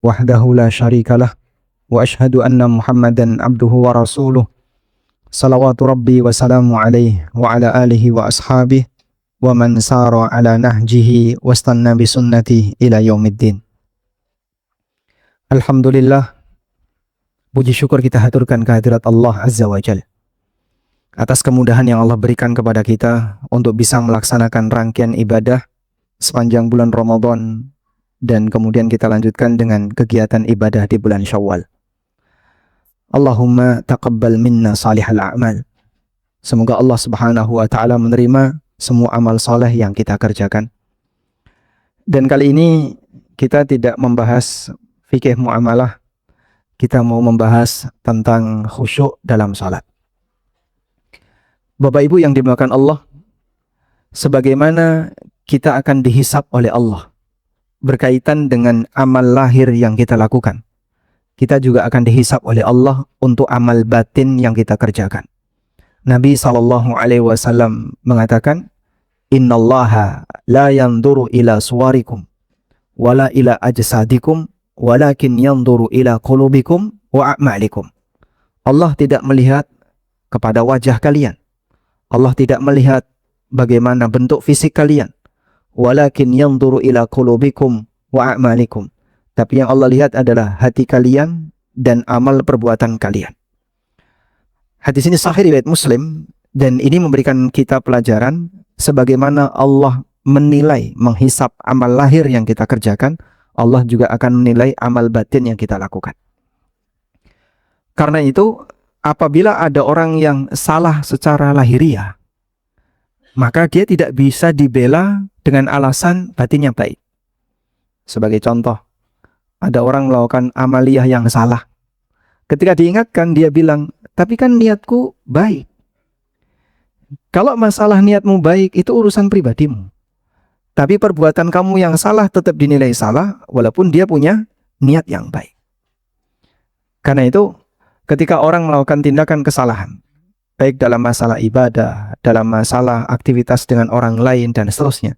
وحده لا شريك له وأشهد أن محمدا عبده ورسوله صلوات ربي وسلام عليه وعلى آله وأصحابه ومن سار على نهجه واستنى بسنته إلى يوم الدين. Alhamdulillah, puji syukur kita haturkan kehadirat Allah Azza wa Jalla atas kemudahan yang Allah berikan kepada kita untuk bisa melaksanakan rangkaian ibadah sepanjang bulan Ramadan, dan kemudian kita lanjutkan dengan kegiatan ibadah di bulan Syawal. Allahumma taqabbal minna salihal a'mal. Semoga Allah Subhanahu wa taala menerima semua amal soleh yang kita kerjakan. Dan kali ini kita tidak membahas fikih muamalah, kita mau membahas tentang khusyuk dalam salat. Bapak Ibu yang dimuliakan Allah, sebagaimana kita akan dihisab oleh Allah berkaitan dengan amal lahir yang kita lakukan, kita juga akan dihisab oleh Allah untuk amal batin yang kita kerjakan. Nabi SAW mengatakan, Innallaha la yanduru ila suwarikum wala ila ajsadikum walakin yanduru ila qulubikum wa a'malikum. Allah tidak melihat kepada wajah kalian, Allah tidak melihat bagaimana bentuk fisik kalian, walakin yanduru ila qulubikum wa a'malikum. Tapi yang Allah lihat adalah hati kalian dan amal perbuatan kalian. Hadis ini sahih riwayat Muslim, dan ini memberikan kita pelajaran sebagaimana Allah menilai, menghisap amal lahir yang kita kerjakan, Allah juga akan menilai amal batin yang kita lakukan. Karena itu, apabila ada orang yang salah secara lahiriah, maka dia tidak bisa dibela dengan alasan batinnya baik. Sebagai contoh, ada orang melakukan amaliyah yang salah. Ketika diingatkan, dia bilang, tapi kan niatku baik. Kalau masalah niatmu baik, itu urusan pribadimu. Tapi perbuatan kamu yang salah tetap dinilai salah, walaupun dia punya niat yang baik. Karena itu, ketika orang melakukan tindakan kesalahan, baik dalam masalah ibadah, dalam masalah aktivitas dengan orang lain, dan seterusnya,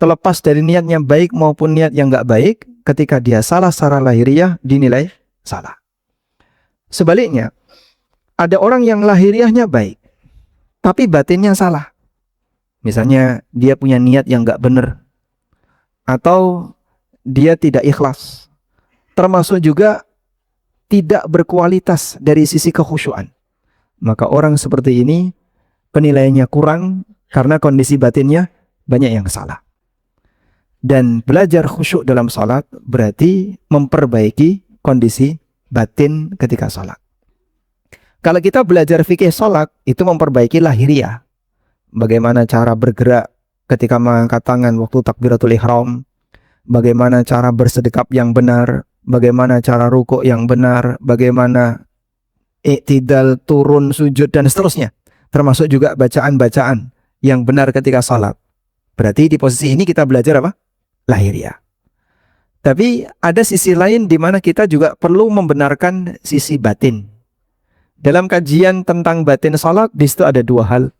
terlepas dari niatnya baik maupun niat yang nggak baik, ketika dia salah secara lahiriah, dinilai salah. Sebaliknya, ada orang yang lahiriahnya baik, tapi batinnya salah. Misalnya, dia punya niat yang nggak benar, atau dia tidak ikhlas, termasuk juga tidak berkualitas dari sisi kekhusyuan. Maka orang seperti ini penilaiannya kurang karena kondisi batinnya banyak yang salah. Dan belajar khusyuk dalam salat berarti memperbaiki kondisi batin ketika salat. Kalau kita belajar fikih salat, itu memperbaiki lahiriah. Bagaimana cara bergerak ketika mengangkat tangan waktu takbiratul ihram, bagaimana cara bersedekap yang benar, bagaimana cara rukuk yang benar, bagaimana i'tidal, turun, sujud, dan seterusnya. Termasuk juga bacaan-bacaan yang benar ketika salat. Berarti di posisi ini kita belajar apa? Lahiriah. Tapi ada sisi lain di mana kita juga perlu membenarkan sisi batin. Dalam kajian tentang batin salat, di situ ada dua hal.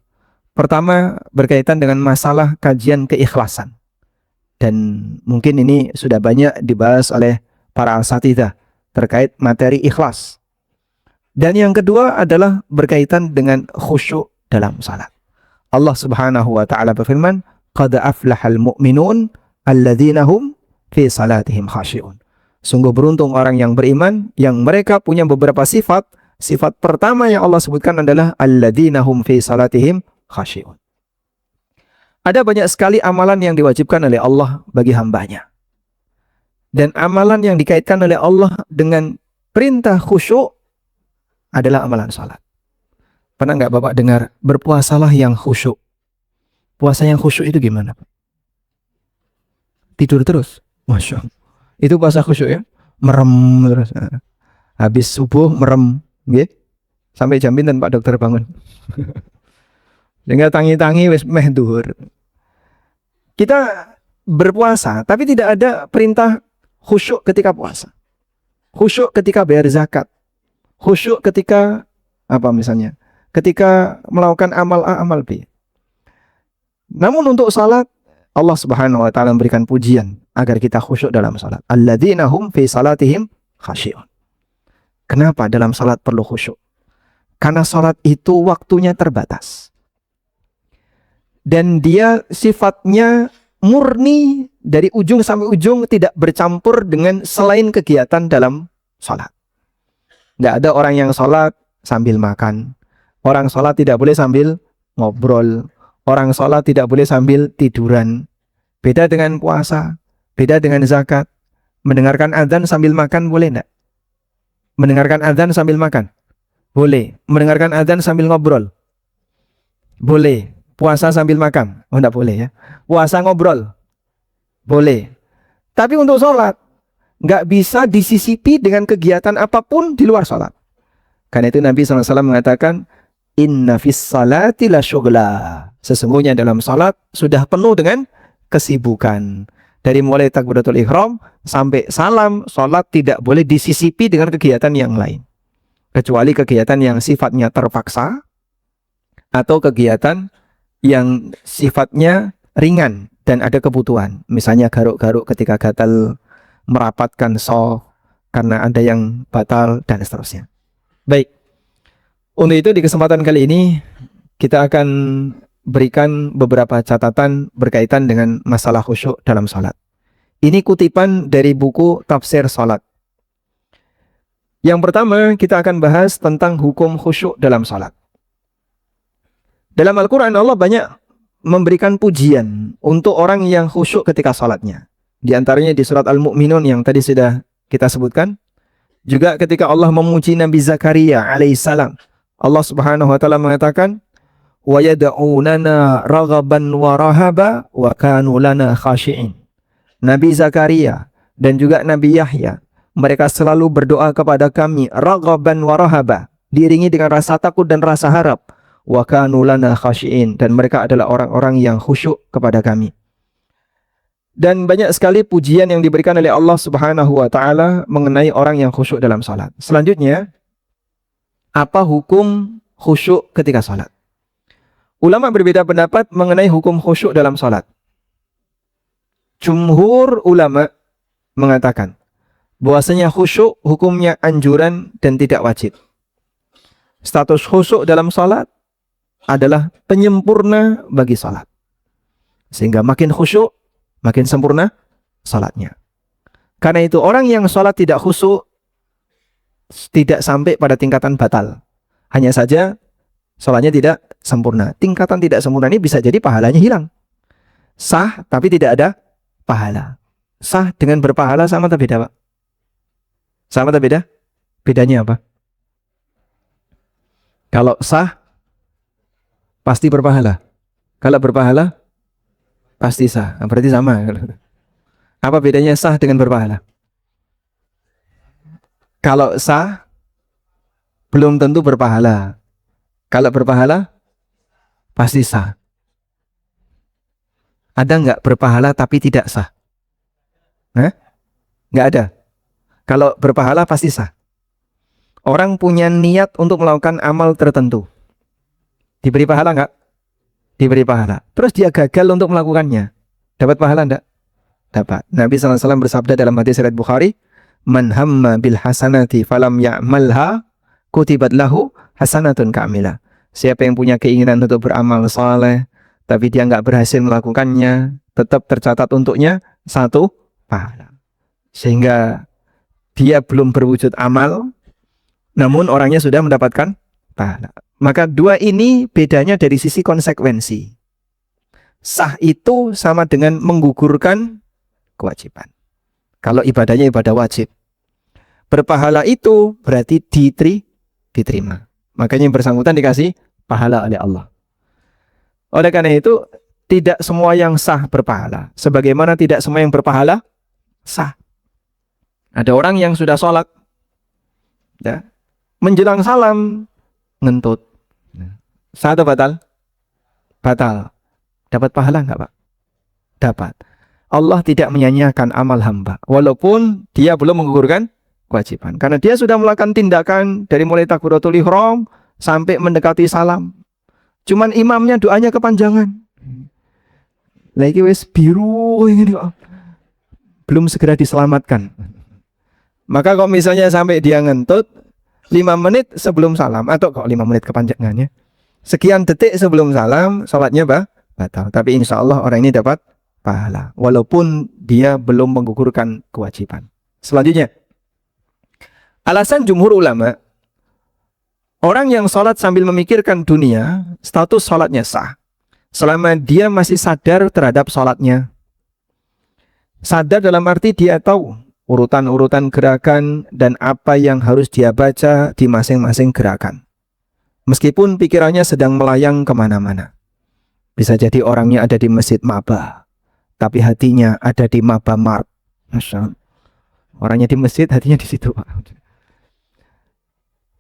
Pertama, berkaitan dengan masalah kajian keikhlasan. Dan mungkin ini sudah banyak dibahas oleh para asatidzah terkait materi ikhlas. Dan yang kedua adalah berkaitan dengan khusyuk dalam salat. Allah Subhanahu wa taala berfirman, "Qad aflahal mu'minun alladzina hum fi salatihim khashi'un." Sungguh beruntung orang yang beriman yang mereka punya beberapa sifat. Sifat pertama yang Allah sebutkan adalah alladzina hum fi salatihim khashi'un. Ada banyak sekali amalan yang diwajibkan oleh Allah bagi hambanya. Dan amalan yang dikaitkan oleh Allah dengan perintah khusyuk adalah amalan salat. Pernah nggak Bapak dengar, berpuasalah yang khusyuk? Puasa yang khusyuk itu gimana, Pak? Tidur terus? Masya Allah. Itu puasa khusyuk ya? Merem terus. Habis subuh merem. Gitu? Sampai jam pinten Pak dokter bangun? Sehingga tangi-tangi wis meh duhur. Kita berpuasa, tapi tidak ada perintah khusyuk ketika puasa. Khusyuk ketika bayar zakat. Khusyuk ketika apa misalnya? Ketika melakukan amal A, amal B. Namun untuk salat Allah Subhanahu wa taala memberikan pujian agar kita khusyuk dalam salat. Alladzina hum fi salatihim khasyi'un. Kenapa dalam salat perlu khusyuk? Karena salat itu waktunya terbatas. Dan dia sifatnya murni dari ujung sampai ujung, tidak bercampur dengan selain kegiatan dalam salat. Tidak ada orang yang salat sambil makan. Orang salat tidak boleh sambil ngobrol. Orang sholat tidak boleh sambil tiduran. Beda dengan puasa, beda dengan zakat. Mendengarkan azan sambil makan boleh enggak? Mendengarkan azan sambil makan? Boleh. Mendengarkan azan sambil ngobrol? Boleh. Puasa sambil makan? Oh, enggak boleh ya. Puasa ngobrol? Boleh. Tapi untuk sholat, enggak bisa disisipi dengan kegiatan apapun di luar sholat. Karena itu Nabi SAW mengatakan, inna fis salati la syughla. Sesungguhnya dalam salat sudah penuh dengan kesibukan. Dari mulai takbiratul ihram sampai salam, salat tidak boleh disisipi dengan kegiatan yang lain. Kecuali kegiatan yang sifatnya terpaksa atau kegiatan yang sifatnya ringan dan ada kebutuhan. Misalnya garuk-garuk ketika gatal, merapatkan shaf karena ada yang batal dan seterusnya. Baik. Untuk itu di kesempatan kali ini kita akan berikan beberapa catatan berkaitan dengan masalah khusyuk dalam salat. Ini kutipan dari buku Tafsir Salat. Yang pertama kita akan bahas tentang hukum khusyuk dalam salat. Dalam Al-Quran Allah banyak memberikan pujian untuk orang yang khusyuk ketika salatnya. Di antaranya di surat Al-Mu'minun yang tadi sudah kita sebutkan. Juga ketika Allah memuji Nabi Zakaria alaihissalam. Allah Subhanahu wa taala mengatakan, "Wa yad'unana raghaban wa rahaba wa kanu lana khashi'in." Nabi Zakaria dan juga Nabi Yahya, mereka selalu berdoa kepada kami raghaban wa rahaba, diiringi dengan rasa takut dan rasa harap. Wa kanu lana khashi'in, dan mereka adalah orang-orang yang khusyuk kepada kami. Dan banyak sekali pujian yang diberikan oleh Allah Subhanahu wa taala mengenai orang yang khusyuk dalam salat. Selanjutnya, apa hukum khusyuk ketika salat? Ulama berbeda pendapat mengenai hukum khusyuk dalam salat. Jumhur ulama mengatakan bahwasanya khusyuk hukumnya anjuran dan tidak wajib. Status khusyuk dalam salat adalah penyempurna bagi salat. Sehingga makin khusyuk, makin sempurna salatnya. Karena itu orang yang salat tidak khusyuk tidak sampai pada tingkatan batal. Hanya saja salatnya tidak sempurna. Tingkatan tidak sempurna ini bisa jadi pahalanya hilang. Sah tapi tidak ada pahala. Sah dengan berpahala sama atau beda, Pak? Sama atau beda? Bedanya apa? Kalau sah pasti berpahala. Kalau berpahala pasti sah. Berarti sama. Apa bedanya sah dengan berpahala? Kalau sah, belum tentu berpahala. Kalau berpahala, pasti sah. Ada nggak berpahala tapi tidak sah? Nggak ada. Kalau berpahala pasti sah. Orang punya niat untuk melakukan amal tertentu. Diberi pahala nggak? Diberi pahala. Terus dia gagal untuk melakukannya. Dapat pahala nggak? Dapat. Nabi SAW bersabda dalam hadis riwayat Bukhari, "Man hamma bil hasanati falam ya'malha kutibat lahu hasanatun kamilah." Siapa yang punya keinginan untuk beramal saleh tapi dia nggak berhasil melakukannya, tetap tercatat untuknya satu pahala. Sehingga dia belum berwujud amal, namun orangnya sudah mendapatkan pahala. Maka dua ini bedanya dari sisi konsekuensi. Sah itu sama dengan menggugurkan kewajiban. Kalau ibadahnya ibadah wajib. Berpahala itu berarti diterima. Makanya yang bersangkutan dikasih pahala oleh Allah. Oleh karena itu, tidak semua yang sah berpahala. Sebagaimana tidak semua yang berpahala sah. Ada orang yang sudah sholat, ya, menjelang salam, ngentut. Sah atau batal? Batal. Dapat pahala enggak, Pak? Dapat. Allah tidak menyanyiakan amal hamba, walaupun dia belum menggugurkan kewajiban. Karena dia sudah melakukan tindakan dari mulai takbiratul ihram sampai mendekati salam. Cuman imamnya doanya kepanjangan. Lagi wis biru ini kok belum segera diselamatkan. Maka kalau misalnya sampai dia ngentut 5 menit sebelum salam, atau kok 5 menit kepanjangannya, sekian detik sebelum salam, salatnya batal. Tapi insya Allah orang ini dapat pahala walaupun dia belum menggugurkan kewajiban. Selanjutnya, alasan jumhur ulama, orang yang sholat sambil memikirkan dunia, status sholatnya sah selama dia masih sadar terhadap sholatnya. Sadar dalam arti dia tahu urutan-urutan gerakan dan apa yang harus dia baca di masing-masing gerakan. Meskipun pikirannya sedang melayang kemana-mana. Bisa jadi orangnya ada di Masjid Maba, tapi hatinya ada di Maba Mart. Masya Allah. Orangnya di masjid, hatinya di situ.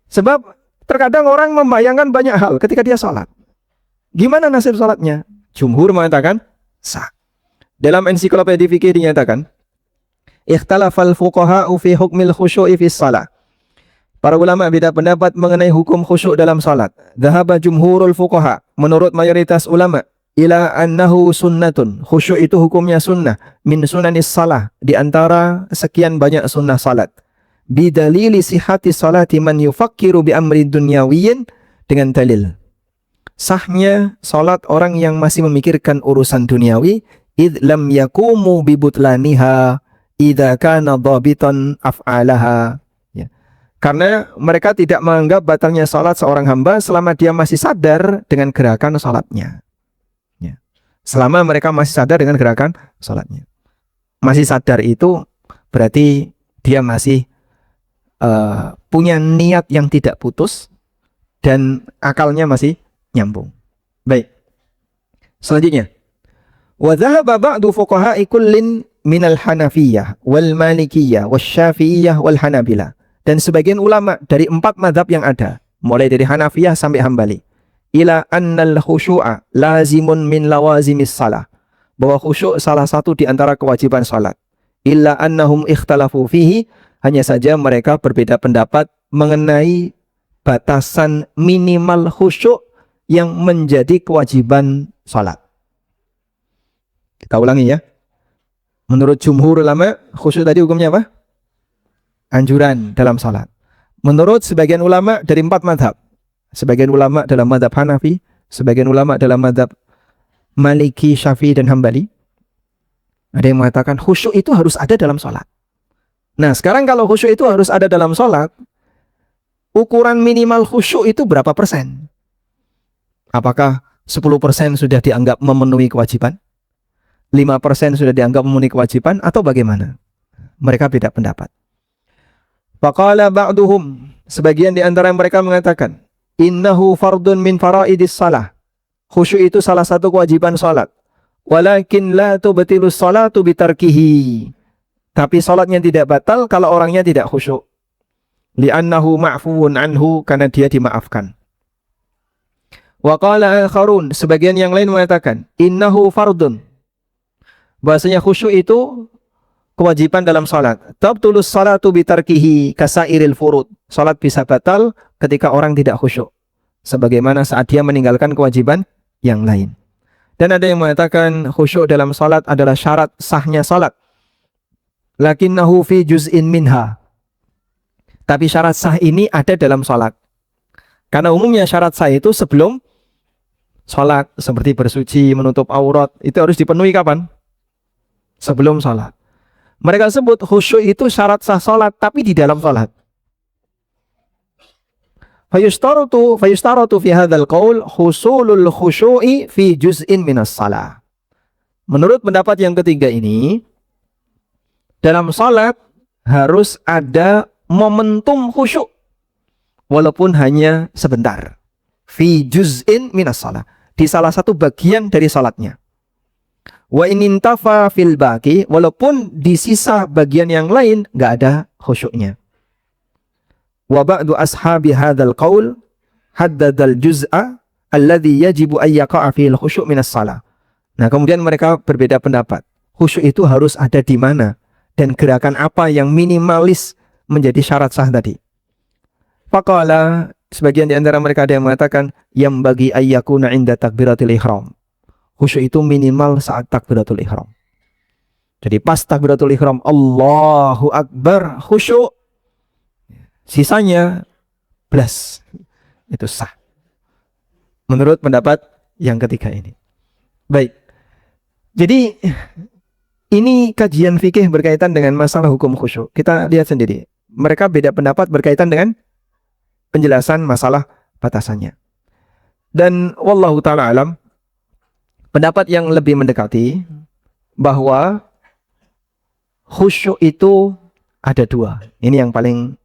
Sebab terkadang orang membayangkan banyak hal ketika dia sholat. Gimana nasib sholatnya? Jumhur mengatakan sah. Dalam ensiklopedia fikih dinyatakan, ikhtalafal fuqaha'u fi hukmil khusyu'i fi shalah. Para ulama beda pendapat mengenai hukum khusyuk dalam salat. Dhahaba jumhurul fuqaha, menurut mayoritas ulama, ila annahu sunnatun. Khusyuk itu hukumnya sunnah, min sunanis salah, di antara sekian banyak sunnah salat. Bidalili sihhati salati man yufakkiru bi amri dunyawiyyin, dengan dalil sahnya salat orang yang masih memikirkan urusan duniawi, id lam yakumu bi butlaniha idza kana dhabitan af'alaha. Karena mereka tidak menganggap batalnya salat seorang hamba selama dia masih sadar dengan gerakan salatnya. Ya. Selama mereka masih sadar dengan gerakan salatnya. Masih sadar itu berarti dia masih punya niat yang tidak putus dan akalnya masih nyambung. Baik. Selanjutnya. Wa dhahaba ba'du fuqaha'i kullin minal Hanafiyyah wal Malikiyah wal Syafi'iyah wal Hanabilah. Dan sebagian ulama dari 4 mazhab yang ada, mulai dari Hanafiyah sampai Hambali, ila annal khusyu'a lazimun min lawazimis salah, bahwa khusyuk salah satu di antara kewajiban salat. Illa annahum ikhtalafu fihi, hanya saja mereka berbeda pendapat mengenai batasan minimal khusyuk yang menjadi kewajiban salat. Kita ulangi ya. Menurut jumhur ulama, khusyuk tadi hukumnya apa? Anjuran dalam salat. Menurut sebagian ulama dari 4 mazhab, sebagian ulama dalam mazhab Hanafi, sebagian ulama dalam mazhab Maliki, Syafi'i dan Hambali, ada yang mengatakan khusyuk itu harus ada dalam salat. Nah, sekarang kalau khusyuk itu harus ada dalam salat, ukuran minimal khusyuk itu berapa persen? Apakah 10% sudah dianggap memenuhi kewajiban? 5% sudah dianggap memenuhi kewajiban atau bagaimana? Mereka beda pendapat. Faqala ba'duhum, sebagian di antara mereka mengatakan, innahu fardun min faraidis salah. Khusyuk itu salah satu kewajiban salat. Walakin la tubtilus salatu bitarkihi. Tapi salatnya tidak batal kalau orangnya tidak khusyuk. Li'annahu ma'fuun anhu, karena dia dimaafkan. Wa qala akharun, sebagian yang lain mengatakan, innahu fardun. Bahasanya khusyuk itu kewajiban dalam salat. Tabtulus salatu bitarkihi kasairil furud. Salat bisa batal ketika orang tidak khusyuk, sebagaimana saat dia meninggalkan kewajiban yang lain. Dan ada yang mengatakan khusyuk dalam salat adalah syarat sahnya salat. Lakinnahu fi juz'in minha. Tapi syarat sah ini ada dalam salat. Karena umumnya syarat sah itu sebelum salat, seperti bersuci, menutup aurat, itu harus dipenuhi kapan? Sebelum salat. Mereka sebut khusyuk itu syarat sah salat, tapi di dalam salat. Fayustaratu fi hadzal qaul husulul khusyu'i fi juz'in minas salah. Menurut pendapat yang ketiga ini, dalam salat harus ada momentum khusyuk walaupun hanya sebentar. Fi juz'in minas salah, di salah satu bagian dari salatnya. Wa inintafa fil baqi, walaupun di sisa bagian yang lain nggak ada khusyuknya. Wa ba'du ashabi hadzal qaul haddadal juz'a alladhi yajibu an yaqa'a fil khusyuk minas salah. Nah, kemudian mereka berbeda pendapat. Khusyuk itu harus ada di mana dan gerakan apa yang minimalis menjadi syarat sah tadi. Faqala, sebagian di antara mereka ada yang mengatakan yang bagi ayyakuna inda takbiratil ihram. Khusyuk itu minimal saat takbiratul ihram. Jadi pas takbiratul ihram Allahu Akbar khusyuk, sisanya blas. Itu sah. Menurut pendapat yang ketiga ini. Baik. Jadi ini kajian fikih berkaitan dengan masalah hukum khusyuk. Kita lihat sendiri. Mereka beda pendapat berkaitan dengan penjelasan masalah batasannya. Dan wallahu ta'ala alam, pendapat yang lebih mendekati bahwa khusyuk itu ada dua. Ini yang paling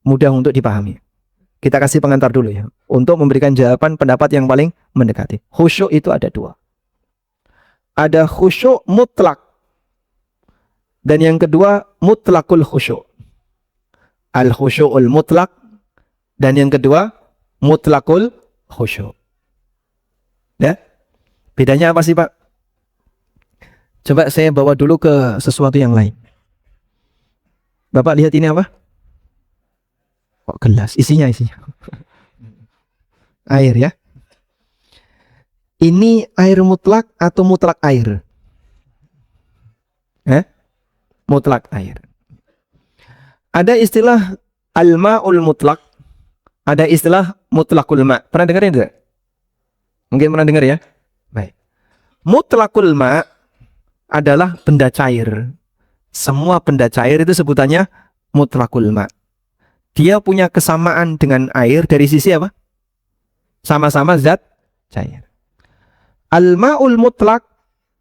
mudah untuk dipahami. Kita kasih pengantar dulu ya, untuk memberikan jawaban pendapat yang paling mendekati. Khusyuk itu ada dua. Ada khusyuk mutlak, dan yang kedua mutlakul khusyuk. Al-khusyukul mutlak, dan yang kedua mutlakul khusyuk. Ya, bedanya apa sih Pak? Coba saya bawa dulu ke sesuatu yang lain. Bapak lihat ini apa? Kok gelas? Isinya. Air ya. Ini air mutlak atau mutlak air? Mutlak air. Ada istilah al-ma'ul mutlak, ada istilah mutlakul ma'. Pernah dengar tidak? Mungkin pernah dengar ya? Baik. Mutlakul ma' adalah benda cair. Semua benda cair itu sebutannya mutlakul ma'. Dia punya kesamaan dengan air dari sisi apa? Sama-sama zat cair. Al-ma'ul mutlak,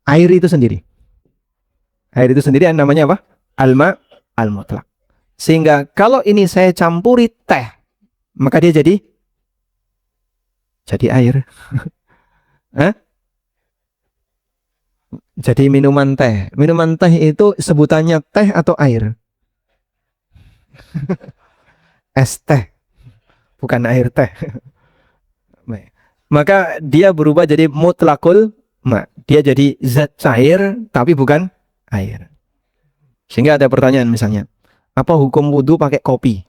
air itu sendiri. Air itu sendiri namanya apa? Al-ma' al-mutlak. Sehingga kalau ini saya campuri teh, maka dia jadi air. Jadi minuman teh. Minuman teh itu sebutannya teh atau air? Es teh, bukan air teh. Maka dia berubah jadi mutlakul ma. Dia jadi zat cair tapi bukan air. Sehingga ada pertanyaan misalnya, apa hukum wudhu pakai kopi?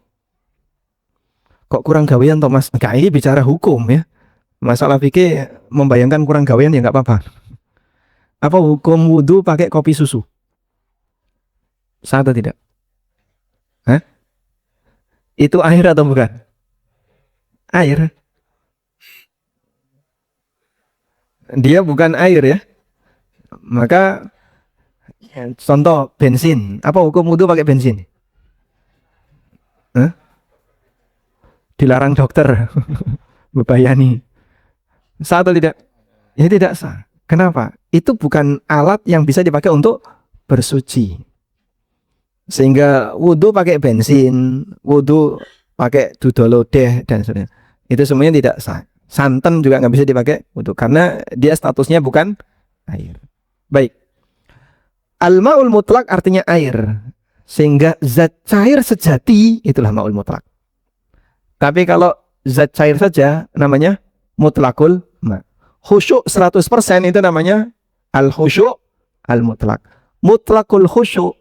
Kok kurang gawean toh Mas? Enggak, ini bicara hukum ya. Masalah fikih membayangkan kurang gawean ya nggak apa-apa. Apa hukum wudhu pakai kopi susu? Sah atau tidak? Itu air atau bukan? Air. Dia bukan air ya. Maka contoh bensin. Apa hukum wudhu pakai bensin? Dilarang dokter. Bebayani. Sah atau tidak? Ya tidak sah. Kenapa? Itu bukan alat yang bisa dipakai untuk bersuci. Sehingga wudhu pakai bensin, wudhu pakai dudolodeh dan sebagainya, itu semuanya tidak sah. Santan juga nggak bisa dipakai wudhu karena dia statusnya bukan air. Baik. Al-ma'ul mutlak artinya air. Sehingga zat cair sejati itulah ma'ul mutlak. Tapi kalau zat cair saja namanya mutlakul ma'. Khusyuk 100% itu namanya al-khusyuk al-mutlak. Mutlakul khusyuk,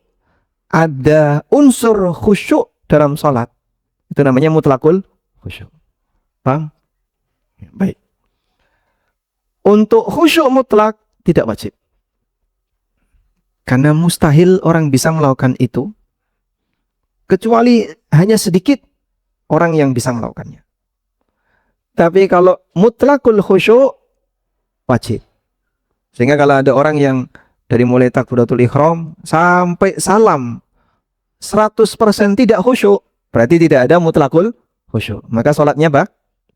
ada unsur khusyuk dalam sholat, itu namanya mutlakul khusyuk. Paham? Baik. Untuk khusyuk mutlak tidak wajib. Karena mustahil orang bisa melakukan itu, kecuali hanya sedikit orang yang bisa melakukannya. Tapi kalau mutlakul khusyuk, wajib. Sehingga kalau ada orang yang dari mulai takbiratul ihram sampai salam 100% tidak khusyuk, berarti tidak ada mutlakul khusyuk. Maka sholatnya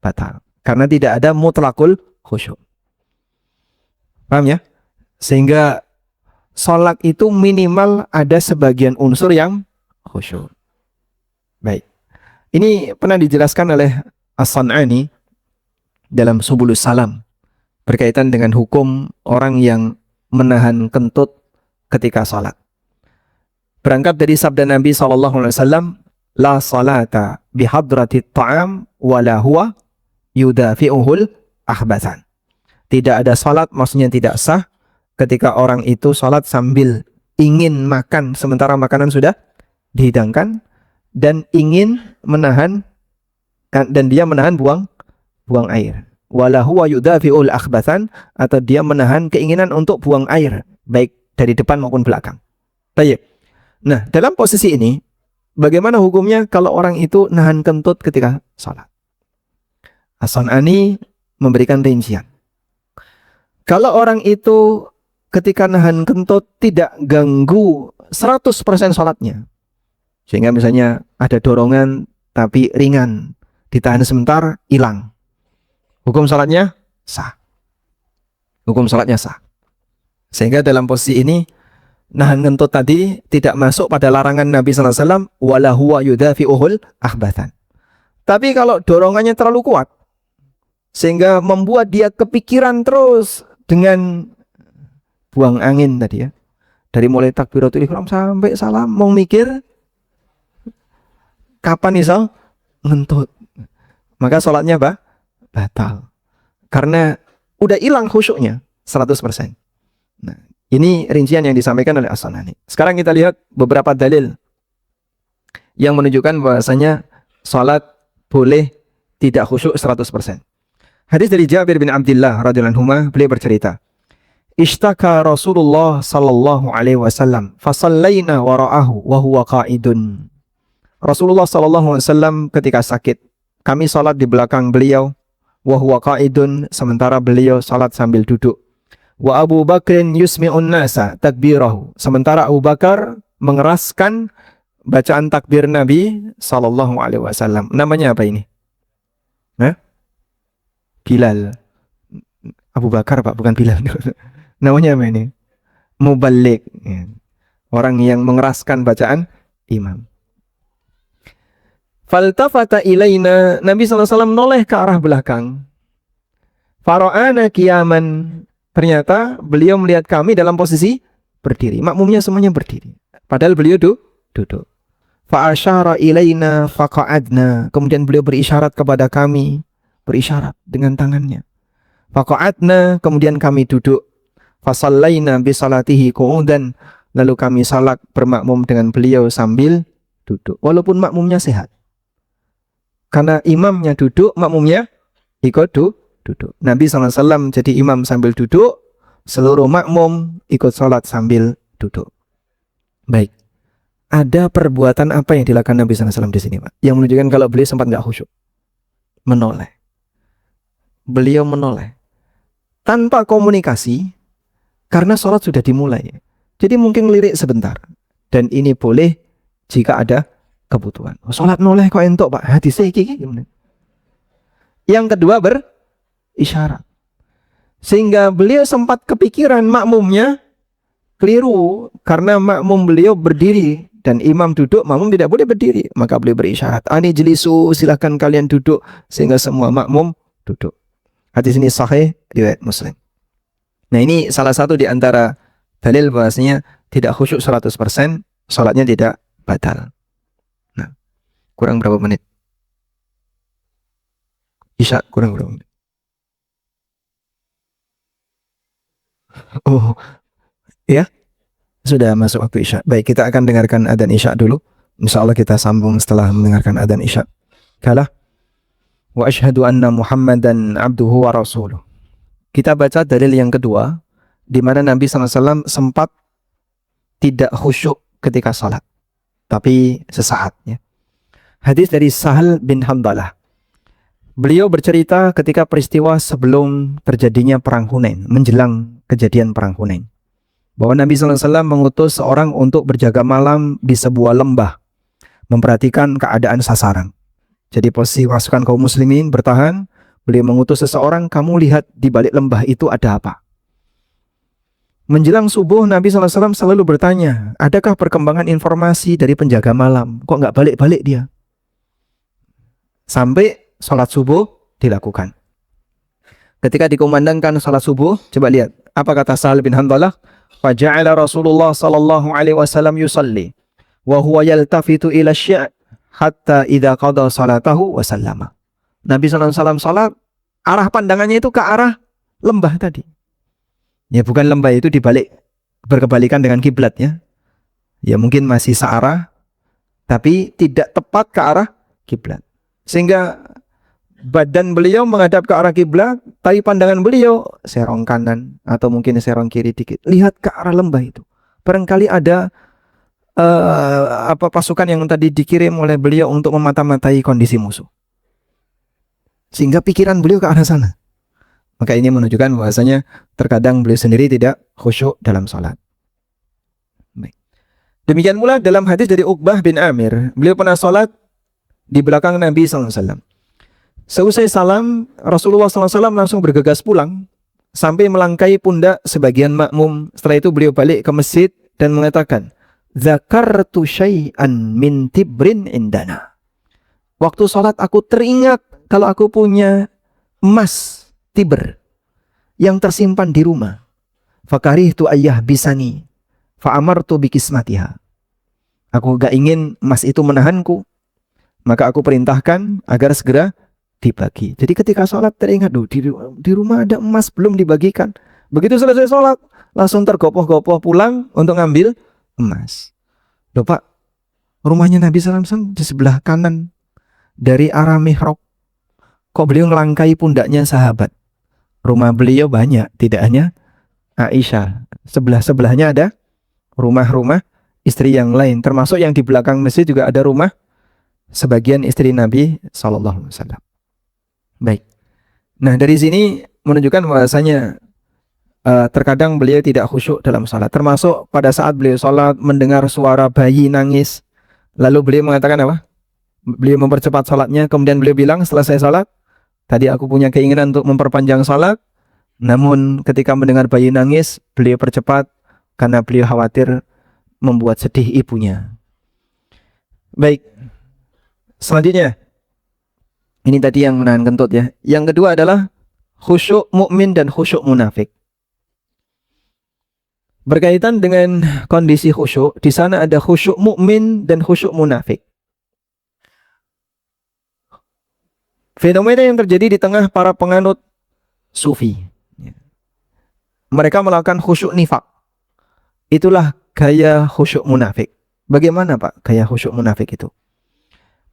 batal. Karena tidak ada mutlakul khusyuk. Paham ya? Sehingga sholat itu minimal ada sebagian unsur yang khusyuk. Baik. Ini pernah dijelaskan oleh As-San'ani dalam Subulus Salam berkaitan dengan hukum orang yang menahan kentut ketika sholat. Berangkat dari sabda Nabi SAW, la salata bihadratit ta'am wala huwa yudafi'uhul ahbathan. Tidak ada sholat, maksudnya tidak sah ketika orang itu sholat sambil ingin makan sementara makanan sudah dihidangkan dan ingin menahan, dan dia menahan buang air. wala huwa yudafi'ul akhbathan, atau dia menahan keinginan untuk buang air baik dari depan maupun belakang. Baik. Nah, dalam posisi ini bagaimana hukumnya kalau orang itu nahan kentut ketika salat? As-San'ani memberikan rincian. Kalau orang itu ketika nahan kentut tidak ganggu 100% salatnya, sehingga misalnya ada dorongan tapi ringan, ditahan sebentar, hilang, hukum salatnya sah. Hukum salatnya sah. Sehingga dalam posisi ini nahan kentut tadi tidak masuk pada larangan Nabi SAW, wala huwa yudafi'uhul akhbathan. Tapi kalau dorongannya terlalu kuat sehingga membuat dia kepikiran terus dengan buang angin tadi ya, dari mulai takbiratul ihram sampai salam, mau mikir kapan iso ngentut, maka sholatnya batal karena udah hilang khusyuknya 100%. Nah, ini rincian yang disampaikan oleh As-San'ani. Sekarang kita lihat beberapa dalil yang menunjukkan bahwasanya sholat boleh tidak khusyuk 100%. Hadis dari Jabir bin Abdullah radhiyallahu anhu, beliau bercerita, "Ishtaka Rasulullah sallallahu alaihi wasallam, fasallaina wara'ahu wa huwa qa'idun." Rasulullah sallallahu alaihi wasallam ketika sakit, kami salat di belakang beliau, wa huwa qa'idun, sementara beliau salat sambil duduk. Wa Abu Bakrin yusmi'un nasa takbirahu, sementara Abu Bakar mengeraskan bacaan takbir Nabi sallallahu alaihi wasallam. Namanya apa ini? Bilal. Abu Bakar Pak, bukan Bilal. Namanya apa ini? Muballigh. Orang yang mengeraskan bacaan imam. Faltafata ilaina, Nabi SAW noleh ke arah belakang. Fara'ana qiyaman, ternyata beliau melihat kami dalam posisi berdiri. Makmumnya semuanya berdiri, padahal beliau duduk. Fa'asyara ilaina faqa'adna, kemudian beliau berisyarat kepada kami, berisyarat dengan tangannya. Faqa'adna, kemudian kami duduk. Fasallaina bisalatihi qu'udan, lalu kami salat bermakmum dengan beliau sambil duduk, walaupun makmumnya sehat. Karena imamnya duduk, makmumnya ikut duduk. Nabi SAW jadi imam sambil duduk, seluruh makmum ikut salat sambil duduk. Baik. Ada perbuatan apa yang dilakukan Nabi SAW di sini, Pak? Yang menunjukkan kalau beliau sempat nggak khusyuk. Menoleh. Beliau menoleh tanpa komunikasi karena sholat sudah dimulai. Jadi mungkin lirik sebentar, dan ini boleh jika ada kebutuhan. Sholat noleh kok entuk Pak, hadisnya iki gimana? Yang kedua berisyarat, sehingga beliau sempat kepikiran makmumnya keliru karena makmum beliau berdiri dan imam duduk, makmum tidak boleh berdiri, maka beliau berisyarat, ani jelisu, silahkan kalian duduk, sehingga semua makmum duduk. Hadis ini sahih riwayat Muslim. Nah, ini salah satu di antara dalil bahwasanya tidak khusyuk 100%, salatnya tidak batal. Nah, kurang berapa menit? Isya kurang berapa menit? Oh, ya. Sudah masuk waktu Isya. Baik, kita akan dengarkan adzan Isya dulu. Insyaallah kita sambung setelah mendengarkan adzan Isya. Kalah. Wa asyhadu anna Muhammadan abduhu wa rasuluh. Kita baca dalil yang kedua, di mana Nabi SAW sempat tidak khusyuk ketika salat, tapi sesaat. Ya. Hadis dari Sahal bin Hamdalah. Beliau bercerita ketika peristiwa sebelum terjadinya perang Hunain, menjelang kejadian perang Hunain, bahwa Nabi SAW mengutus seorang untuk berjaga malam di sebuah lembah, memperhatikan keadaan sasaran. Jadi posisi pasukan kaum muslimin bertahan, beliau mengutus seseorang, kamu lihat di balik lembah itu ada apa. Menjelang subuh Nabi SAW selalu bertanya, adakah perkembangan informasi dari penjaga malam? Kok nggak balik-balik dia? Sampai sholat subuh dilakukan. Ketika dikumandangkan sholat subuh, coba lihat apa kata Sahal bin Hamdalah. Faja'ala Rasulullah sallallahu alaihi wasallam yusalli wa huwa yaltafitu ila syi' hatta idza qada salatahu wa sallama. Nabi SAW salat, arah pandangannya itu ke arah lembah tadi. Ya, bukan lembah itu dibalik, berkebalikan dengan kiblatnya. Ya mungkin masih searah, tapi tidak tepat ke arah kiblat. Sehingga badan beliau menghadap ke arah kiblat, tapi pandangan beliau serong kanan atau mungkin serong kiri dikit. Lihat ke arah lembah itu. Barangkali ada pasukan yang tadi dikirim oleh beliau untuk memata-matai kondisi musuh. Sehingga pikiran beliau ke arah sana. Maka ini menunjukkan bahwasanya terkadang beliau sendiri tidak khusyuk dalam salat. Demikian pula dalam hadis dari Uqbah bin Amir, beliau pernah salat di belakang Nabi SAW. Seusai salam, Rasulullah SAW langsung bergegas pulang sampai melangkai pundak sebagian makmum. Setelah itu beliau balik ke masjid dan mengatakan, "Dzakartu syai'an min tibrin indana." Waktu salat aku teringat kalau aku punya emas tibr yang tersimpan di rumah. Fakarihtu ayyah bisani fa'amartu bikismatiha. Aku gak ingin emas itu menahanku, maka aku perintahkan agar segera dibagi. Jadi ketika sholat teringat, di rumah ada emas belum dibagikan. Begitu selesai sholat, langsung tergopoh-gopoh pulang untuk ngambil emas. Loh Pak, rumahnya Nabi SAW di sebelah kanan dari arah mihrab. Kok beliau ngelangkai pundaknya sahabat? Rumah beliau banyak, tidak hanya Aisyah. Sebelah-sebelahnya ada rumah-rumah istri yang lain, termasuk yang di belakang masjid juga ada rumah sebagian istri Nabi SAW. Baik. Nah, dari sini menunjukkan bahwasanya terkadang beliau tidak khusyuk dalam salat. Termasuk pada saat beliau salat mendengar suara bayi nangis, lalu beliau mengatakan apa? Beliau mempercepat salatnya, kemudian beliau bilang selesai salat, tadi aku punya keinginan untuk memperpanjang salat, namun ketika mendengar bayi nangis, beliau percepat karena beliau khawatir membuat sedih ibunya. Baik. Selanjutnya, ini tadi yang menahan kentut ya. Yang kedua adalah khusyuk mukmin dan khusyuk munafik. Berkaitan dengan kondisi khusyuk, di sana ada khusyuk mukmin dan khusyuk munafik. Fenomena yang terjadi di tengah para penganut sufi. Mereka melakukan khusyuk nifak. Itulah gaya khusyuk munafik. Bagaimana Pak gaya khusyuk munafik itu?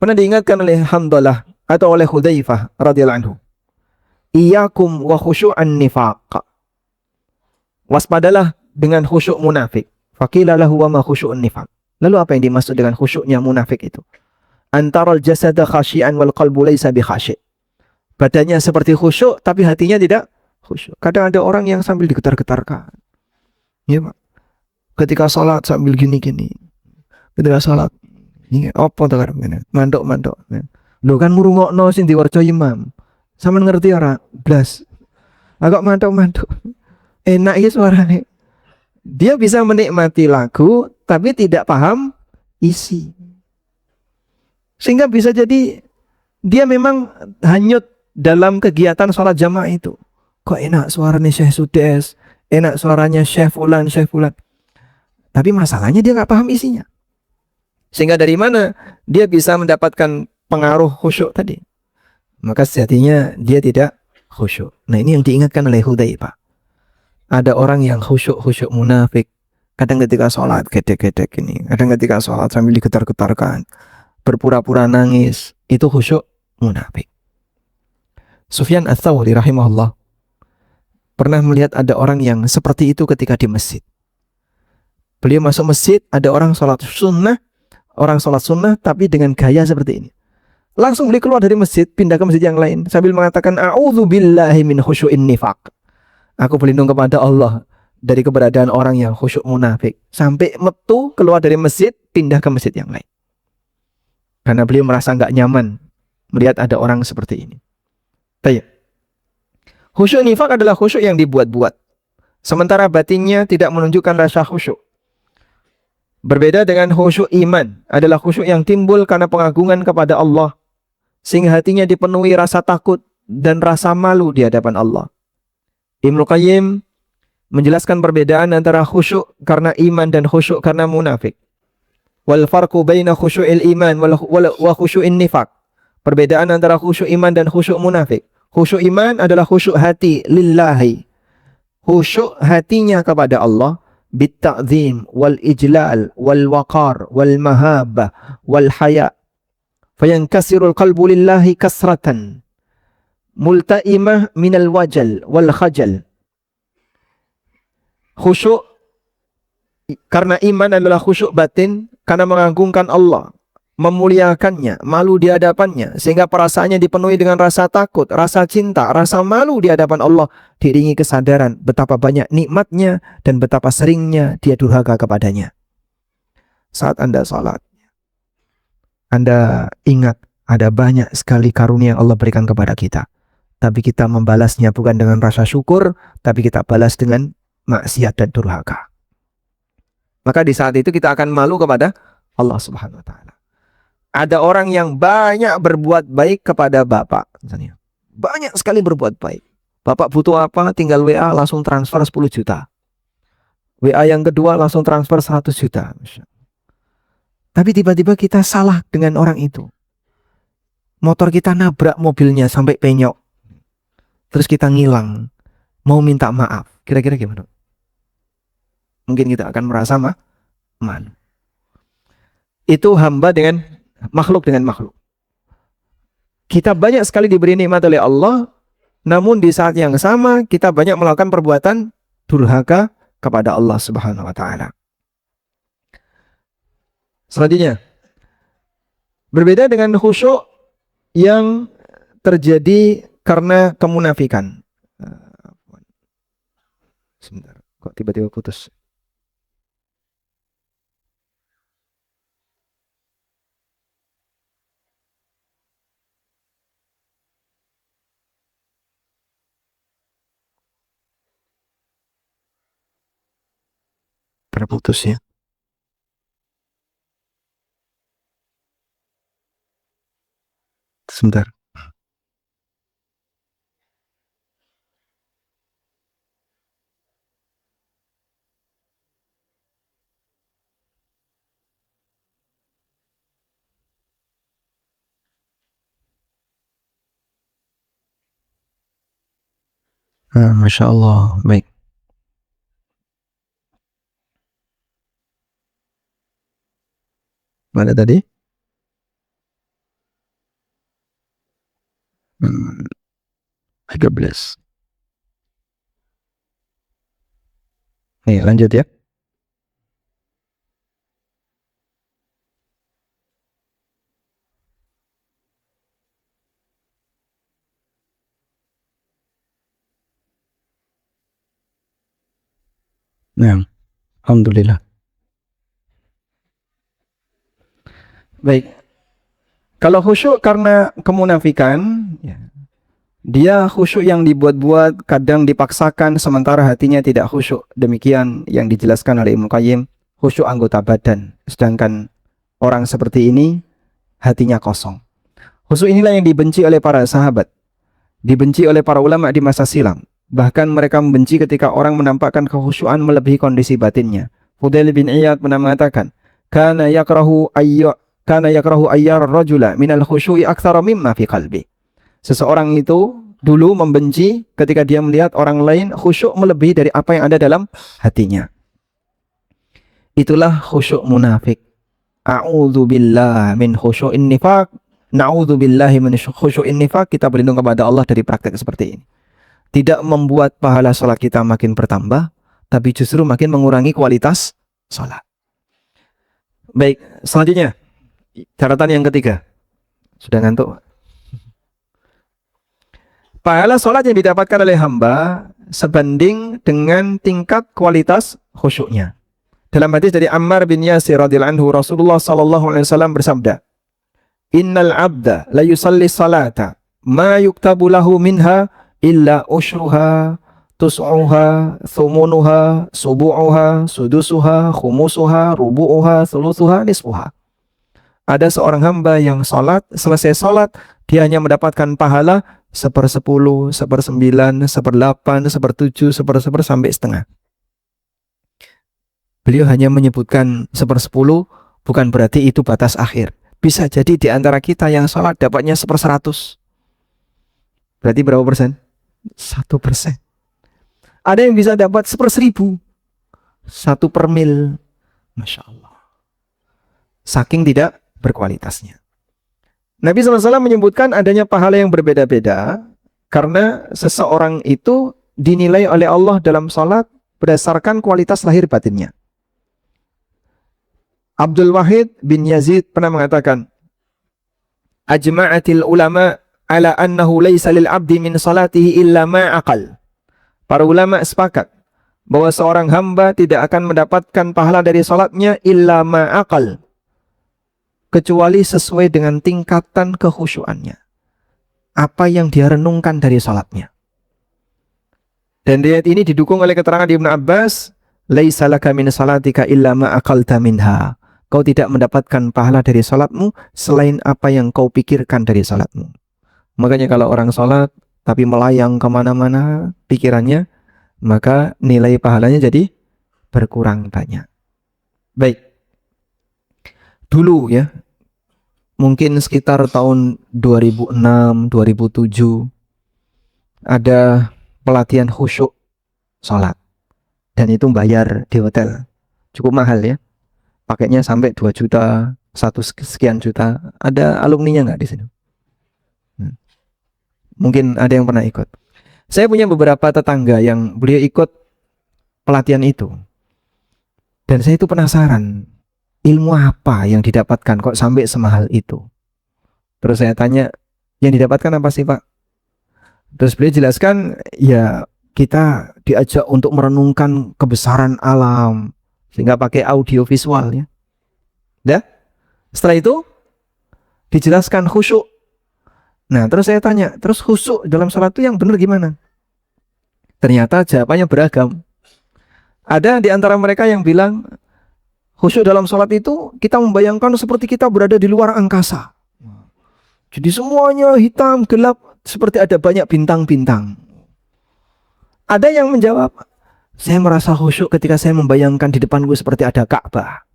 Pernah diingatkan oleh Hamdalah atau oleh Hudzaifah radhiyallahu anhu. Iyyakum wa khusyu'an nifaq. Waspadalah dengan khusyuk munafik. Faqila lahu wa ma khusyu'un nifaq. Lalu apa yang dimaksud dengan khusyuknya munafik itu? Antaral jasada khasyi'an wal qalbu laisa bi khasyi'. Badannya seperti khusyuk tapi hatinya tidak khusyuk. Kadang ada orang yang sambil digetar-getarkan. Ya Pak. Ketika sholat sambil gini-gini. Ketika sholat ini apa to karepane? Mandok-mandok. Lho kan ngrungokno sing diwarca imam. Sampeyan ngerti ora? Blas. Agak mandok-mandok. Enak iki suarane. Dia bisa menikmati lagu tapi tidak paham isi. Sehingga bisa jadi dia memang hanyut dalam kegiatan sholat jamaah itu. Kok enak suaranya Syekh Sudes, enak suaranya Syekh Fulan, Syekh Fulan. Tapi masalahnya dia nggak paham isinya. Sehingga dari mana dia bisa mendapatkan pengaruh khusyuk tadi? Maka sejatinya dia tidak khusyuk. Nah ini yang diingatkan oleh Hudzaifah. Ada orang yang khusyuk munafik. Kadang ketika sholat gedek-gedek ini. Kadang ketika sholat sambil digetar-getarkan. Berpura-pura nangis. Itu khusyuk munafik. Sufyan Ats-Tsauri rahimahullah pernah melihat ada orang yang seperti itu ketika di masjid. Beliau masuk masjid, ada orang sholat sunnah tapi dengan gaya seperti ini. Langsung beliau keluar dari masjid, pindah ke masjid yang lain sambil mengatakan a'udzubillahi min khusyu'in nifaq. Aku berlindung kepada Allah dari keberadaan orang yang khusyuk munafik. Sampai metu keluar dari masjid, pindah ke masjid yang lain. Karena beliau merasa nggak nyaman melihat ada orang seperti ini. Baik. Khusyuk nifaq adalah khusyuk yang dibuat-buat. Sementara batinnya tidak menunjukkan rasa khusyuk. Berbeda dengan khusyuk iman, adalah khusyuk yang timbul karena pengagungan kepada Allah, sehingga hatinya dipenuhi rasa takut dan rasa malu di hadapan Allah. Ibnu Qayyim menjelaskan perbedaan antara khusyuk karena iman dan khusyuk karena munafik. Wal farqu baina khusyu'il iman wa khusyu'in nifaq. Perbedaan antara khusyuk iman dan khusyuk munafik. Khusyuk iman adalah khusyuk hati lillahi. Khusyuk hatinya kepada Allah bitta'zim wal ijlal wal waqar wal mahabbah wal haya. Fayankasirul qalbu lillahi kasratan. multaimah minal wajal wal khajal. Khusyuk karena iman adalah khusyuk batin, karena mengagungkan Allah, memuliakannya, malu di hadapannya, sehingga perasaannya dipenuhi dengan rasa takut, rasa cinta, rasa malu di hadapan Allah, diiringi kesadaran betapa banyak nikmatnya dan betapa seringnya dia durhaka kepadanya. Saat Anda salat, Anda ingat ada banyak sekali karunia yang Allah berikan kepada kita, tapi kita membalasnya bukan dengan rasa syukur, tapi kita balas dengan maksiat dan durhaka. Maka di saat itu kita akan malu kepada Allah Subhanahu wa taala. Ada orang yang banyak berbuat baik kepada bapak, misalnya. Banyak sekali berbuat baik. Bapak butuh apa? Tinggal WA langsung transfer 10 juta. WA yang kedua langsung transfer 100 juta. Tapi tiba-tiba kita salah dengan orang itu. Motor kita nabrak mobilnya sampai penyok. Terus kita ngilang. Mau minta maaf. Kira-kira gimana? Mungkin kita akan merasa malu. Itu hamba dengan makhluk dengan makhluk. Kita banyak sekali diberi nikmat oleh Allah, namun di saat yang sama kita banyak melakukan perbuatan durhaka kepada Allah Subhanahu wa taala. Selanjutnya, berbeda dengan khusyuk yang terjadi karena kemunafikan. Sebentar, kok tiba-tiba putus? Terputus ya. Sebentar. Masya Allah, baik. Mana tadi? 13. Nih, lanjut ya. Nah, alhamdulillah. Baik. Kalau khusyuk karena kemunafikan, ya, dia khusyuk yang dibuat-buat, kadang dipaksakan, sementara hatinya tidak khusyuk. Demikian yang dijelaskan oleh Ibnu Qayyim, khusyuk anggota badan. Sedangkan orang seperti ini, hatinya kosong. Khusyuk inilah yang dibenci oleh para sahabat, dibenci oleh para ulama di masa silam. Bahkan mereka membenci ketika orang menampakkan kekhusyuan melebihi kondisi batinnya. Fudail bin Iyad pernah mengatakan, Kana yakrahu ayyar rajula minal khusyu'i aktsara mimma fi qalbi. Seseorang itu dulu membenci ketika dia melihat orang lain khusyuk melebihi dari apa yang ada dalam hatinya. Itulah khusyuk munafik. A'udzubillah min khusyu'in nifaq. Na'udzubillahi min khusyu'in nifaq. Kita berlindung kepada Allah dari praktek seperti ini. Tidak membuat pahala sholat kita makin bertambah, tapi justru makin mengurangi kualitas sholat. Baik, selanjutnya catatan yang ketiga. Sudah ngantuk? Pahala sholat yang didapatkan oleh hamba sebanding dengan tingkat kualitas khusyuknya. Dalam hadis dari Ammar bin Yasir radhiyallahu anhu, Rasulullah sallallahu alaihi wasallam bersabda, Innal abda la yusalli salata ma yuktabu lahu minha illa ushruha, tus'uha, thumunuha, subu'uha, sudusuha, khumusuha, rubu'uha, thuluthuha, nisfuha. Ada seorang hamba yang salat, selesai salat, dia hanya mendapatkan pahala 1/10, 1/9, 1/8, 1/7, 1/10 sampai setengah. Beliau hanya menyebutkan 1/10, bukan berarti itu batas akhir. Bisa jadi di antara kita yang salat dapatnya 1/100. Berarti berapa persen? 1%. Ada yang bisa dapat 1/1000, 1/mil. Masya Allah. Saking tidak berkualitasnya. Nabi SAW menyebutkan adanya pahala yang berbeda-beda Karena seseorang itu dinilai oleh Allah dalam salat berdasarkan kualitas lahir batinnya. Abdul Wahid bin Yazid pernah mengatakan, Ajma'atil ulama ala annahu laysa lil abdi min salatihi illa ma aqal. Para ulama sepakat bahwa seorang hamba tidak akan mendapatkan pahala dari salatnya illa ma aqal, kecuali sesuai dengan tingkatan kekhusyuannya. Apa yang dia renungkan dari salatnya. Dan riwayat ini didukung oleh keterangan Ibnu Abbas, laisa laka min salatika illa ma aqalta minha. Kau tidak mendapatkan pahala dari salatmu selain apa yang kau pikirkan dari salatmu. Makanya kalau orang salat tapi melayang kemana-mana pikirannya, maka nilai pahalanya jadi berkurang banyak. Baik. Dulu ya, mungkin sekitar tahun 2006, 2007, ada pelatihan khusyuk salat. Dan itu bayar di hotel. Cukup mahal ya. Pakainya sampai 2 juta, 1 sekian juta. Ada alumninya nggak di sini? Mungkin ada yang pernah ikut. Saya punya beberapa tetangga yang beliau ikut pelatihan itu. Dan saya itu penasaran, ilmu apa yang didapatkan kok sampai semahal itu? Terus saya tanya, yang didapatkan apa sih Pak? Terus beliau jelaskan, ya kita diajak untuk merenungkan kebesaran alam, sehingga pakai audio visual ya. Dah? Setelah itu dijelaskan khusyuk. Nah, terus saya tanya, terus khusyuk dalam salat itu yang benar gimana? Ternyata jawabannya beragam. Ada di antara mereka yang bilang, khusyuk dalam salat itu kita membayangkan seperti kita berada di luar angkasa. Jadi semuanya hitam, gelap, seperti ada banyak bintang-bintang. Ada yang menjawab, saya merasa khusyuk ketika saya membayangkan di depanku seperti ada Ka'bah.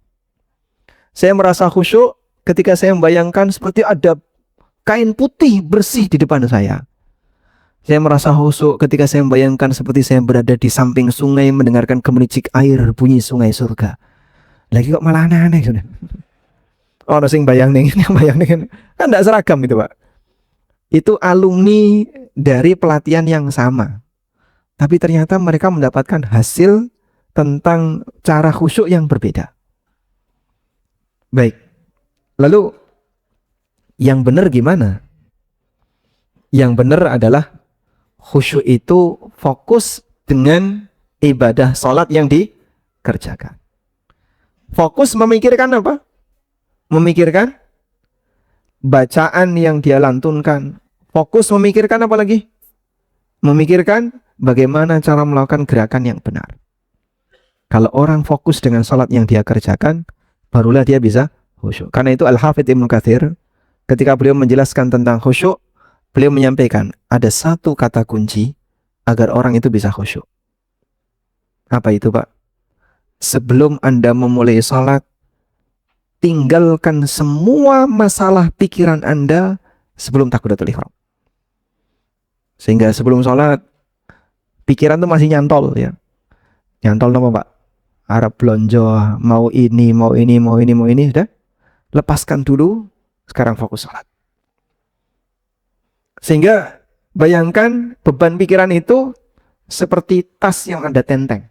Saya merasa khusyuk ketika saya membayangkan seperti ada kain putih bersih di depan saya. Saya merasa khusyuk ketika saya membayangkan seperti saya berada di samping sungai mendengarkan gemericik air bunyi sungai surga. Lagi kok malah aneh-aneh sudah. Oh, sing bayang nih, kan enggak seragam itu, Pak. Itu alumni dari pelatihan yang sama. Tapi ternyata mereka mendapatkan hasil tentang cara khusyuk yang berbeda. Baik. Lalu yang benar gimana? Yang benar adalah khusyuk itu fokus dengan ibadah salat yang dikerjakan. Fokus memikirkan apa? Memikirkan bacaan yang dia lantunkan. Fokus memikirkan apa lagi? Memikirkan bagaimana cara melakukan gerakan yang benar. Kalau orang fokus dengan salat yang dia kerjakan, barulah dia bisa khusyuk. Karena itu Al-Hafidz Ibnu Katsir ketika beliau menjelaskan tentang khusyuk, beliau menyampaikan ada satu kata kunci agar orang itu bisa khusyuk. Apa itu, Pak? Sebelum Anda memulai salat, tinggalkan semua masalah pikiran Anda sebelum takbiratul ihram. Sehingga sebelum salat pikiran tuh masih nyantol ya. Nyantol apa, Pak? Arab blonjo, mau ini, sudah. Lepaskan dulu, sekarang fokus salat. Sehingga bayangkan beban pikiran itu seperti tas yang Anda tenteng.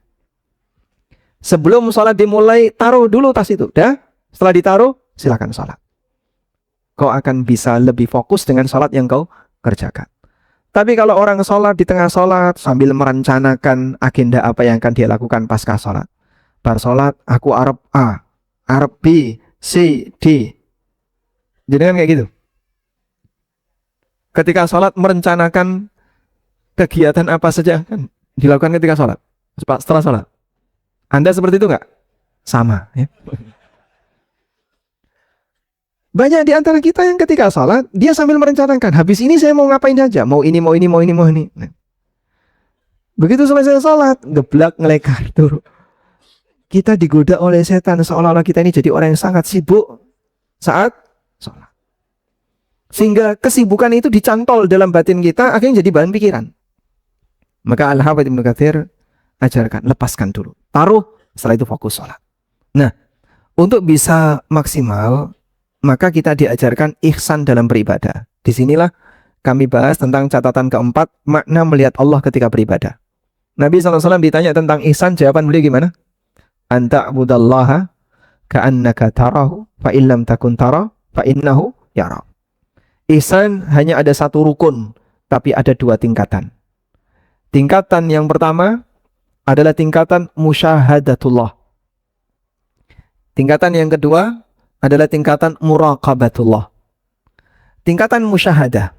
Sebelum salat dimulai, taruh dulu tas itu, dah. Setelah ditaruh, silakan salat. Kau akan bisa lebih fokus dengan salat yang kau kerjakan. Tapi kalau orang sholat di tengah sholat sambil merencanakan agenda apa yang akan dia lakukan pasca sholat. Bar sholat, aku Arab A, Arab B, C, D. Jadi kan kayak gitu. Ketika sholat merencanakan kegiatan apa saja kan dilakukan ketika sholat. Setelah sholat. Anda seperti itu nggak? Sama. Ya. Banyak di antara kita yang ketika sholat, dia sambil merencanakan, habis ini saya mau ngapain aja, mau ini. Nah. Begitu selesai sholat, geblak ngelekar turun. Kita digoda oleh setan, seolah-olah kita ini jadi orang yang sangat sibuk saat sholat. Sehingga kesibukan itu dicantol dalam batin kita, akhirnya jadi bahan pikiran. Maka Al-Hafidz Ibnu Katsir ajarkan, lepaskan dulu. Taruh, setelah itu fokus sholat. Nah, untuk bisa maksimal, maka kita diajarkan ihsan dalam beribadah. Disinilah kami bahas tentang catatan keempat, makna melihat Allah ketika beribadah. Nabi SAW ditanya tentang ihsan, jawaban beliau gimana? Anta'budallaha ka'annaka tarahu, fa'illam takun tara, fa'innahu yara. Ihsan hanya ada satu rukun, tapi ada dua tingkatan. Tingkatan yang pertama adalah tingkatan musyahadatullah. Tingkatan yang kedua adalah tingkatan muraqabatullah. Tingkatan musyahadah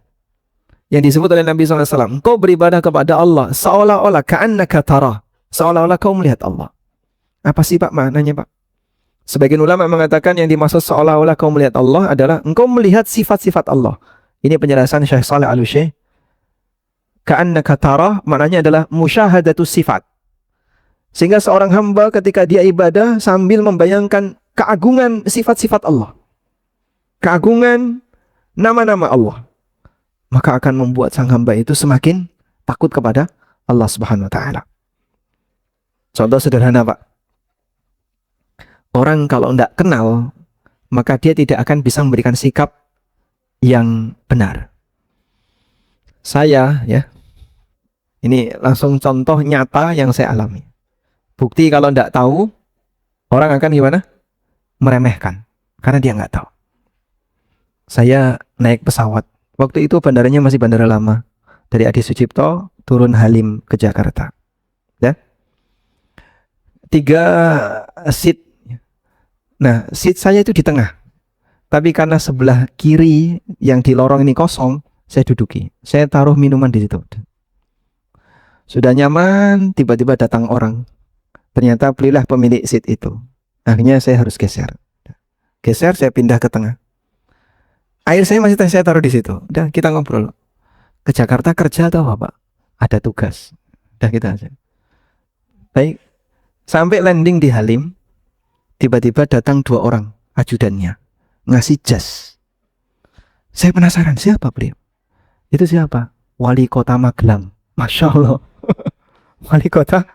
yang disebut oleh Nabi SAW, engkau beribadah kepada Allah seolah-olah ka'annaka tara, seolah-olah kau melihat Allah. Apa sih Pak maknanya Pak? Sebagian ulama mengatakan yang dimaksud seolah-olah kau melihat Allah adalah engkau melihat sifat-sifat Allah. Ini penjelasan Syekh Shalih Al-Utsaimin. Ka'annaka tara maknanya adalah musyahadatus sifat. Sehingga seorang hamba ketika dia ibadah sambil membayangkan keagungan sifat-sifat Allah, keagungan nama-nama Allah, maka akan membuat sang hamba itu semakin takut kepada Allah Subhanahu wa taala. Contoh sederhana, Pak. Orang kalau tidak kenal, maka dia tidak akan bisa memberikan sikap yang benar. Saya ya, ini langsung contoh nyata yang saya alami. Bukti kalau tidak tahu, orang akan gimana? Meremehkan, karena dia nggak tahu. Saya naik pesawat. Waktu itu bandaranya masih bandara lama. Dari Adi Sucipto turun Halim ke Jakarta. Ya. 3 seat. Nah, seat saya itu di tengah. Tapi karena sebelah kiri yang di lorong ini kosong, saya duduki. Saya taruh minuman di situ. Sudah nyaman, tiba-tiba datang orang. Ternyata belilah pemilik seat itu. Akhirnya saya harus geser. Geser, saya pindah ke tengah. Air saya masih saya taruh di situ. Udah kita ngobrol. Ke Jakarta kerja atau apa, Pak? Ada tugas. Udah kita aja. Baik. Sampai landing di Halim, tiba-tiba datang 2 orang ajudannya ngasih jas. Saya penasaran siapa beliau. Itu siapa? Wali Kota Magelang. Masya Allah. Wali Kota.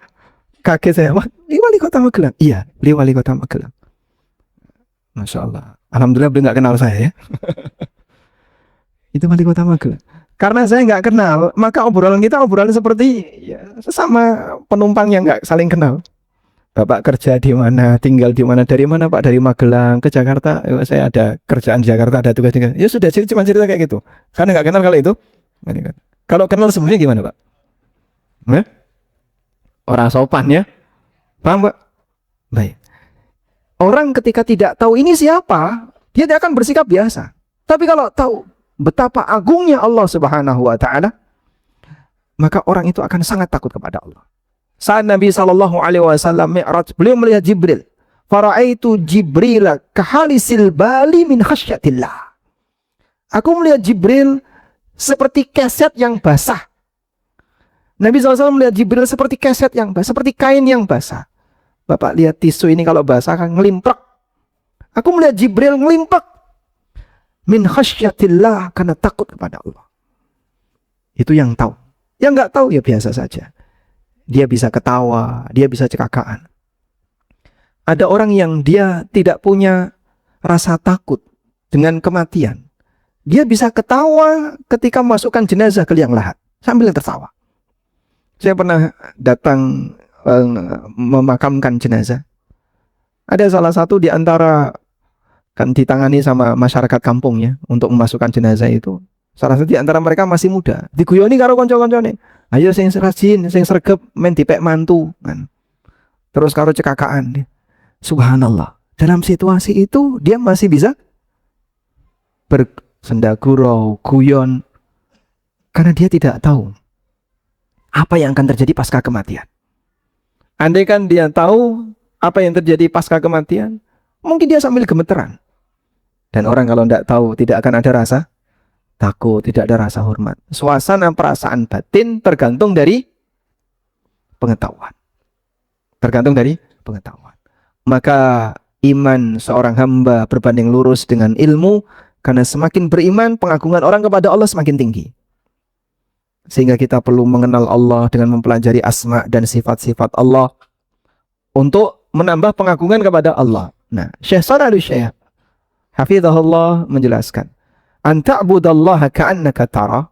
Kaget saya. Ini Wali Kota Magelang. Iya, beliau Wali Kota Magelang. Masya Allah. Alhamdulillah beliau nggak kenal saya ya. Itu Wali Kota Magelang. Karena saya nggak kenal, maka obrolan kita obrolan seperti ya, sesama penumpang yang nggak saling kenal. Bapak kerja di mana, tinggal di mana, dari mana Pak? Dari Magelang ke Jakarta. Saya ada kerjaan di Jakarta, ada tugas. Ya sudah, cuma cerita kayak gitu. Karena nggak kenal kalau itu. Kalau kenal sebenarnya gimana Pak? Orang sopan ya. Paham Pak? Baik. Orang ketika tidak tahu ini siapa, dia tidak akan bersikap biasa. Tapi kalau tahu betapa agungnya Allah Subhanahu wa taala, maka orang itu akan sangat takut kepada Allah. Saat Nabi sallallahu alaihi wasallam Mi'raj, beliau melihat Jibril. Fara'aitu Jibril kahalisil bali min khasyatillah. Aku melihat Jibril seperti keset yang basah. Nabi SAW melihat Jibril seperti keset yang basah, seperti kain yang basah. Bapak lihat tisu ini kalau basah akan ngelimprek. Aku melihat Jibril ngelimprek. Min khasyatillah, karena takut kepada Allah. Itu yang tahu. Yang nggak tahu ya biasa saja. Dia bisa ketawa, dia bisa cekakaan. Ada orang yang dia tidak punya rasa takut dengan kematian. Dia bisa ketawa ketika memasukkan jenazah ke liang lahat sambil tertawa. Saya pernah datang memakamkan jenazah. Ada salah satu di antara, kan ditangani sama masyarakat kampung ya untuk memasukkan jenazah itu. Salah satu di antara mereka masih muda. Diguyoni karo kanca-kancane. Ayo sing rajin, sing sregep men dipek mantu kan. Terus karo cekakaan. Subhanallah. Dalam situasi itu dia masih bisa bersendagurau, guyon, karena dia tidak tahu apa yang akan terjadi pasca kematian. Andai kan dia tahu apa yang terjadi pasca kematian, mungkin dia sambil gemeteran. Dan orang kalau tidak tahu tidak akan ada rasa takut, tidak ada rasa hormat. Suasana perasaan batin tergantung dari pengetahuan. Tergantung dari pengetahuan. Maka iman seorang hamba berbanding lurus dengan ilmu, karena semakin beriman, pengagungan orang kepada Allah semakin tinggi. Sehingga kita perlu mengenal Allah dengan mempelajari asma dan sifat-sifat Allah untuk menambah pengagungan kepada Allah. Nah, Syekh Shalih Al-Utsaimin hafizahullah menjelaskan, "An ta'budallaha ka'annaka tara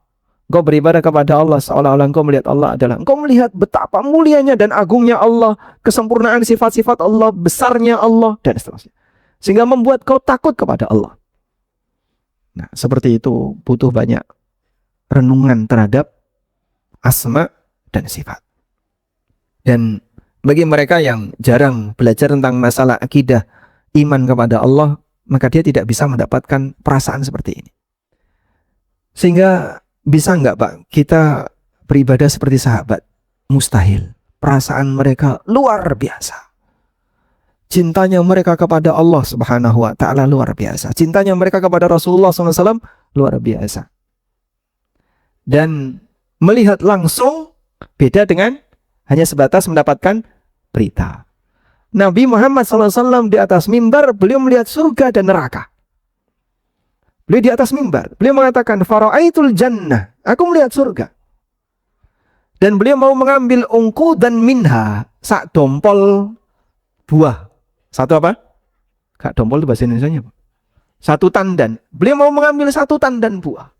Engkau beribadah kepada Allah seolah-olah engkau melihat Allah adalah, engkau melihat betapa mulianya dan agungnya Allah, kesempurnaan sifat-sifat Allah, besarnya Allah, dan seterusnya. Sehingga membuat kau takut kepada Allah. Nah, seperti itu butuh banyak renungan terhadap asma dan sifat. Dan bagi mereka yang jarang belajar tentang masalah akidah iman kepada Allah, maka dia tidak bisa mendapatkan perasaan seperti ini. Sehingga bisa nggak Pak kita beribadah seperti sahabat? Mustahil. Perasaan mereka luar biasa. Cintanya mereka kepada Allah Subhanahu wa Ta'ala luar biasa. Cintanya mereka kepada Rasulullah SAW luar biasa. Dan melihat langsung beda dengan hanya sebatas mendapatkan berita. Nabi Muhammad SAW di atas mimbar, beliau melihat surga dan neraka. Beliau di atas mimbar, beliau mengatakan, fara'aitul jannah, aku melihat surga. Dan beliau mau mengambil ungku dan minha, sak dompol buah. Satu apa? Kak dompol itu bahasa Indonesianya apa? Satu tandan. Beliau mau mengambil satu tandan buah.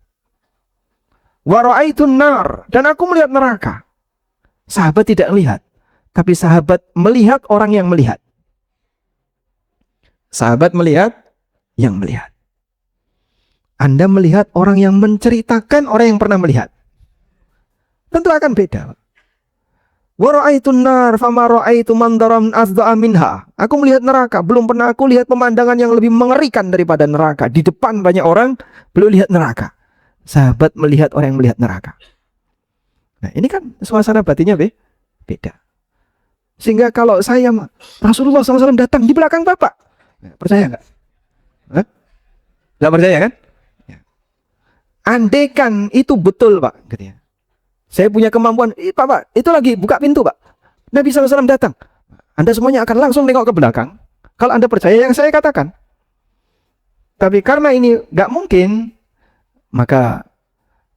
Wara'aitun nar, dan aku melihat neraka. Sahabat tidak melihat, tapi sahabat melihat orang yang melihat. Sahabat melihat yang melihat. Anda melihat orang yang menceritakan orang yang pernah melihat. Tentu akan beda. Wa ra'aitun nar fama ra'aitu mandaram afda'a minha. Aku melihat neraka, belum pernah aku lihat pemandangan yang lebih mengerikan daripada neraka. Di depan banyak orang, belum lihat neraka. Sahabat melihat orang yang melihat neraka. Nah, ini kan suasana batinnya beda. Sehingga kalau saya Rasulullah SAW datang di belakang Bapak, percaya nggak? Nggak percaya kan? Andaikan itu betul Pak, gitu ya. Saya punya kemampuan, Pak, itu lagi buka pintu Pak. Nabi SAW datang. Anda semuanya akan langsung nengok ke belakang. Kalau Anda percaya yang saya katakan. Tapi karena ini nggak mungkin, maka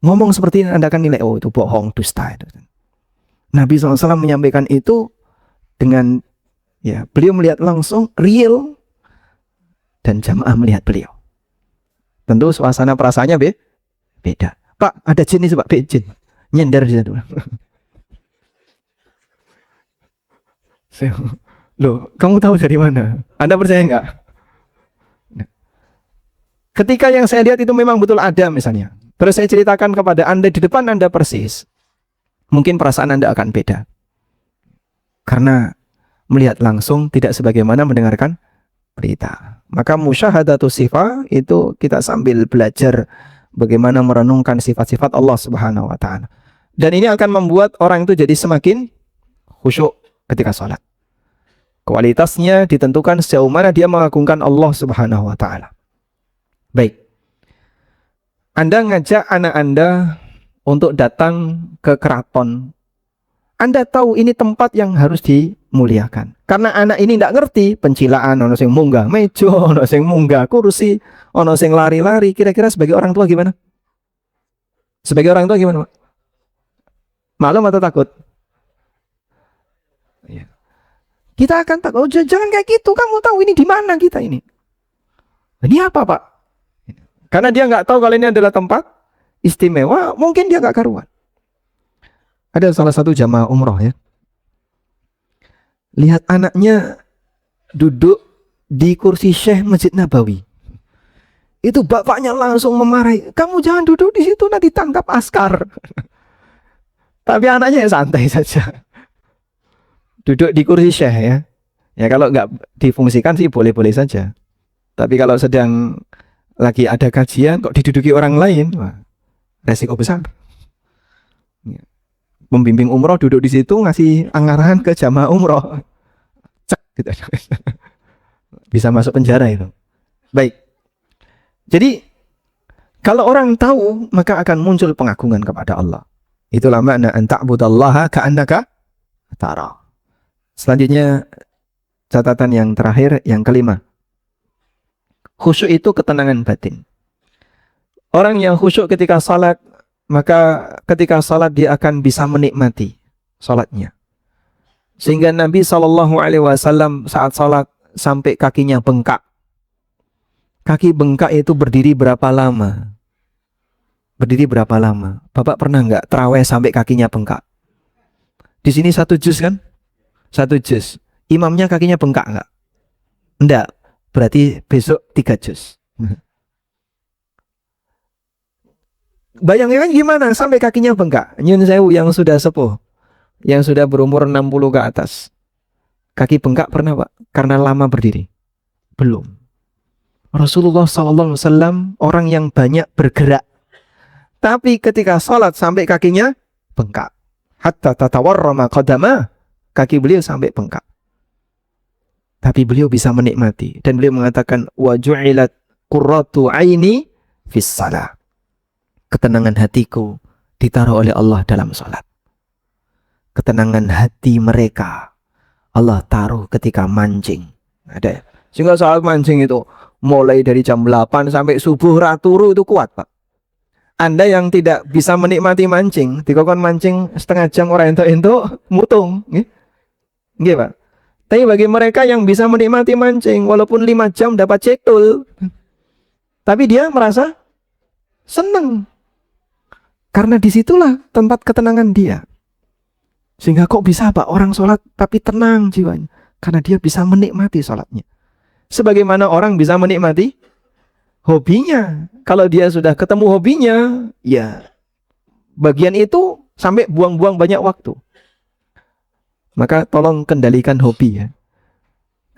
ngomong seperti ini Anda akan nilai, oh itu bohong, dusta. Nabi SAW menyampaikan itu dengan, ya beliau melihat langsung, real, dan jamaah melihat beliau. Tentu suasana perasaannya beda. Pak, ada jin nih Pak, jin. Nyender di situ. Loh, kamu tahu dari mana? Anda percaya nggak? Ketika yang saya lihat itu memang betul ada misalnya. Terus saya ceritakan kepada Anda di depan Anda persis. Mungkin perasaan Anda akan beda. Karena melihat langsung tidak sebagaimana mendengarkan berita. Maka musyahadatu sifat itu kita sambil belajar bagaimana merenungkan sifat-sifat Allah Subhanahu wa Ta'ala. Dan ini akan membuat orang itu jadi semakin khusyuk ketika sholat. Kualitasnya ditentukan sejauh mana dia mengagungkan Allah Subhanahu wa Ta'ala. Baik. Anda ngajak anak Anda untuk datang ke keraton. Anda tahu ini tempat yang harus dimuliakan. Karena anak ini tidak ngerti pencilaan, ono sing munggah meja, ono sing munggah kursi, ono sing lari-lari. Kira-kira sebagai orang tua gimana? Sebagai orang tua gimana, Pak? Maklum atau takut? Ya. Kita akan takut, oh, jangan kayak gitu, kamu tahu ini di mana kita ini. Ini apa Pak? Karena dia nggak tahu kalau ini adalah tempat istimewa, mungkin dia nggak karuan. Ada salah satu jamaah umroh ya. Lihat anaknya duduk di kursi Syekh Masjid Nabawi. Itu bapaknya langsung memarahi, kamu jangan duduk di situ, nanti tangkap askar. Tapi anaknya ya santai saja. Duduk di kursi Syekh ya. Ya kalau nggak difungsikan sih boleh-boleh saja. Tapi kalau sedang lagi ada kajian kok diduduki orang lain, wah, resiko besar. Pembimbing umroh duduk di situ ngasih anggaran ke jamaah umroh, cek gitu. Bisa masuk penjara itu. Baik. Jadi kalau orang tahu maka akan muncul pengagungan kepada Allah. Itulah makna an ta'budallaha ka'annaka tara. Selanjutnya catatan yang terakhir, yang kelima. Khusyuk itu ketenangan batin. Orang yang khusyuk ketika salat, maka ketika salat dia akan bisa menikmati salatnya. Sehingga Nabi SAW saat salat sampai kakinya bengkak. Kaki bengkak itu berdiri berapa lama? Berdiri berapa lama? Bapak pernah nggak terawih sampai kakinya bengkak? Di sini 1 juz kan? 1 juz. Imamnya kakinya bengkak nggak? Enggak. Berarti besok 3 juz. Bayangkan gimana sampai kakinya bengkak. Nyun sewu yang sudah sepuh, yang sudah berumur 60 ke atas. Kaki bengkak pernah Pak? Karena lama berdiri? Belum. Rasulullah SAW orang yang banyak bergerak. Tapi ketika sholat sampai kakinya bengkak. Hatta tatawarrama qadama, kaki beliau sampai bengkak. Tapi beliau bisa menikmati. Dan beliau mengatakan, wa ju'ilat qurratu aini fis salah. Ketenangan hatiku ditaruh oleh Allah dalam sholat. Ketenangan hati mereka Allah taruh ketika mancing. Ada. Sehingga soal mancing itu mulai dari jam 8 sampai subuh raturu itu kuat Pak. Anda yang tidak bisa menikmati mancing, dikokon mancing setengah jam orang ento mutung, nggih Pak. Tapi bagi mereka yang bisa menikmati mancing, walaupun 5 jam dapat cektul, tapi dia merasa senang, karena disitulah tempat ketenangan dia. Sehingga kok bisa Pak orang sholat tapi tenang jiwanya, karena dia bisa menikmati sholatnya. Sebagaimana orang bisa menikmati hobinya. Kalau dia sudah ketemu hobinya, ya bagian itu sampai buang-buang banyak waktu. Maka tolong kendalikan hobi ya.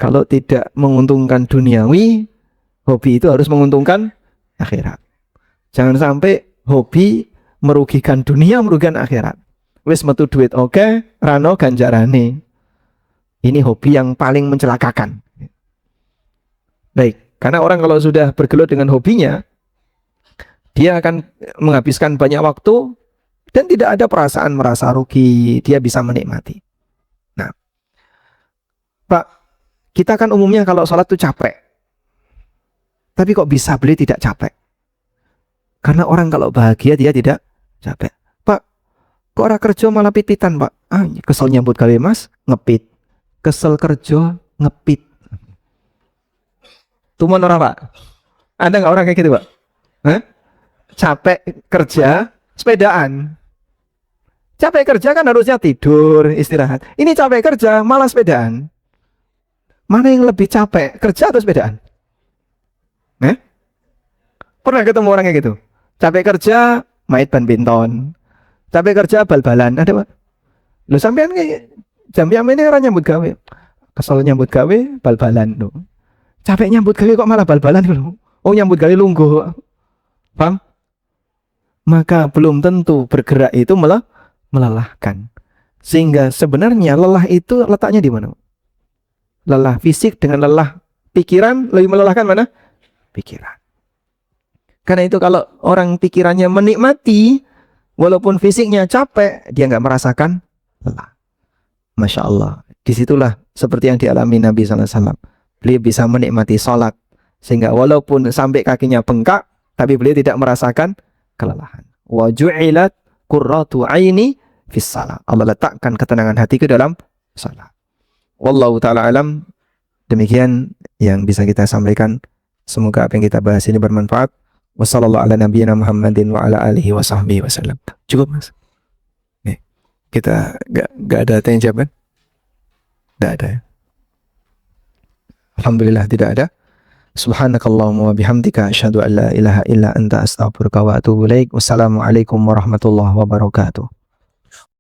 Kalau tidak menguntungkan duniawi, hobi itu harus menguntungkan akhirat. Jangan sampai hobi merugikan dunia, merugikan akhirat. Wis metu duit oke, rano ganjarane. Ini hobi yang paling mencelakakan. Baik. Karena orang kalau sudah bergelut dengan hobinya, dia akan menghabiskan banyak waktu dan tidak ada perasaan merasa rugi, dia bisa menikmati. Nah, Pak, kita kan umumnya kalau sholat itu capek. Tapi kok bisa beliau tidak capek? Karena orang kalau bahagia dia tidak capek. Pak, kok orang kerja malah pit-pitan Pak? Kesel nyambut gawe Mas, ngepit. Kesel kerja, ngepit. Tumon orang Pak? Ada nggak orang kayak gitu Pak? Hah? Capek kerja, sepedaan. Capek kerja kan harusnya tidur, istirahat. Ini capek kerja, malah sepedaan. Mana yang lebih capek, kerja atau sepedaan? Pernah ketemu orang kayak gitu? Capek kerja, main badminton. Capek kerja, bal-balan. Ada Pak? Loh sampean kayak jam-jam ini orang nyambut gawe. Kesel nyambut gawe, bal-balan. Loh. Capek nyambut gawe kok malah bal-balan loh. Oh nyambut gawe lungguh. Paham? Maka belum tentu bergerak itu melelahkan. Sehingga sebenarnya lelah itu letaknya di mana? Lelah fisik dengan lelah pikiran lebih melelahkan mana? Pikiran. Karena itu kalau orang pikirannya menikmati, walaupun fisiknya capek, dia nggak merasakan lelah. Masya Allah. Disitulah seperti yang dialami Nabi SAW. Beliau bisa menikmati sholat. Sehingga walaupun sampai kakinya bengkak, tapi beliau tidak merasakan kelelahan. Wa ju'ilat qurratu aini fis salat. Allah letakkan ketenangan hati ke dalam salat. Wallahu ta'ala alam. Demikian yang bisa kita sampaikan. Semoga apa yang kita bahas ini bermanfaat. Wassallallahu ala nabiyyina Muhammadin wa ala alihi wa sahbihi wasallam. Cukup Mas? Nih, kita gak ada tanya jawab kan? Tidak ada ya? Alhamdulillah tidak ada. Subhanakallahumma wa bihamdika asyhadu an la ilaha illa anta astaghfiruka wa atubu ilaik. Wassalamualaikum warahmatullahi wabarakatuh.